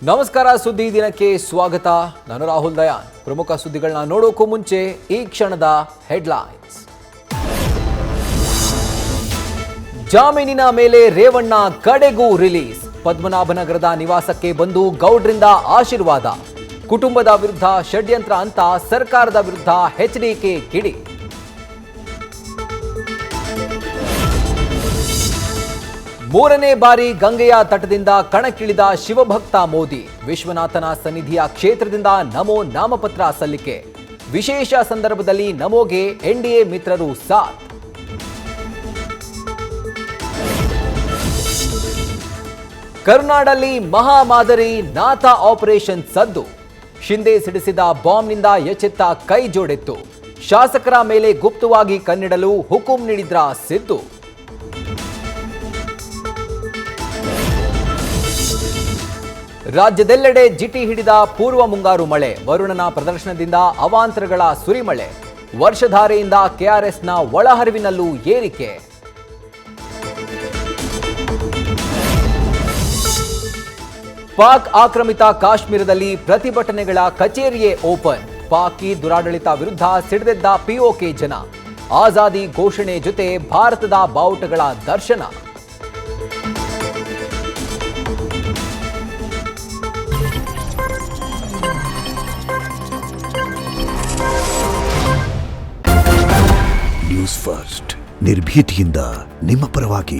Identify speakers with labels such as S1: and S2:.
S1: ನಮಸ್ಕಾರ, ಸುದ್ದಿ ದಿನಕ್ಕೆ ಸ್ವಾಗತ. ನಾನು ರಾಹುಲ್ ದಯಾನ್. ಪ್ರಮುಖ ಸುದ್ದಿಗಳನ್ನ ನೋಡೋಕ್ಕೂ ಮುಂಚೆ ಈ ಕ್ಷಣದ ಹೆಡ್ಲೈನ್ಸ್. ಜಾಮೀನಿನ ಮೇಲೆ ರೇವಣ್ಣ ಕಡೆಗೂ ರಿಲೀಸ್. ಪದ್ಮನಾಭನಗರದ ನಿವಾಸಕ್ಕೆ ಬಂದು ಗೌಡ್ರಿಂದ ಆಶೀರ್ವಾದ. ಕುಟುಂಬದ ವಿರುದ್ಧ ಷಡ್ಯಂತ್ರ ಅಂತ ಸರ್ಕಾರದ ವಿರುದ್ಧ ಎಚ್ಡಿಕೆ ಕಿಡಿ. ಮೂರನೇ ಬಾರಿ ಗಂಗೆಯ ತಟದಿಂದ ಕಣಕ್ಕಿಳಿದ ಶಿವಭಕ್ತ ಮೋದಿ. ವಿಶ್ವನಾಥನ ಸನ್ನಿಧಿಯ ಕ್ಷೇತ್ರದಿಂದ ನಮೋ ನಾಮಪತ್ರ ಸಲ್ಲಿಕೆ. ವಿಶೇಷ ಸಂದರ್ಭದಲ್ಲಿ ನಮೋಗೆ ಎನ್ಡಿಎ ಮಿತ್ರರು ಸಾಥ್. ಕರ್ನಾಡಲ್ಲಿ ಮಹಾಮಾದರಿ ನಾಥ ಆಪರೇಷನ್ ಸದ್ದು. ಶಿಂದೆ ಸಿಡಿಸಿದ ಬಾಂಬ್ನಿಂದ ಎಚ್ಚೆತ್ತ ಕೈ ಜೋಡೆತ್ತು. ಶಾಸಕರ ಮೇಲೆ ಗುಪ್ತವಾಗಿ ಕಣ್ಣಿಡಲು ಹುಕುಂ ನೀಡಿದ್ರ ಸಿದ್ದು. ರಾಜ್ಯದೆಲ್ಲೆಡೆ ಜಿಟಿ ಹಿಡಿದ ಪೂರ್ವ ಮುಂಗಾರು ಮಳೆ. ವರುಣನ ಪ್ರದರ್ಶನದಿಂದ ಅವಾಂತರಗಳ ಸುರಿಮಳೆ. ವರ್ಷಧಾರೆಯಿಂದ ಕೆಆರ್ಎಸ್ನ ಒಳಹರಿವಿನಲ್ಲೂ ಏರಿಕೆ. ಪಾಕ್ ಆಕ್ರಮಿತ ಕಾಶ್ಮೀರದಲ್ಲಿ ಪ್ರತಿಭಟನೆಗಳ ಕಚೇರಿಯೇ ಓಪನ್. ಪಾಕಿ ದುರಾಡಳಿತ ವಿರುದ್ಧ ಸಿಡಿದೆದ್ದ ಪಿಒಕೆ ಜನ. ಆಜಾದಿ ಘೋಷಣೆ ಜೊತೆ ಭಾರತದ ಬಾವುಟಗಳ ದರ್ಶನ.
S2: ನ್ಯೂಸ್ ಫಸ್ಟ್, ನಿರ್ಭೀತಿಯಿಂದ ನಿಮ್ಮ ಪರವಾಗಿ.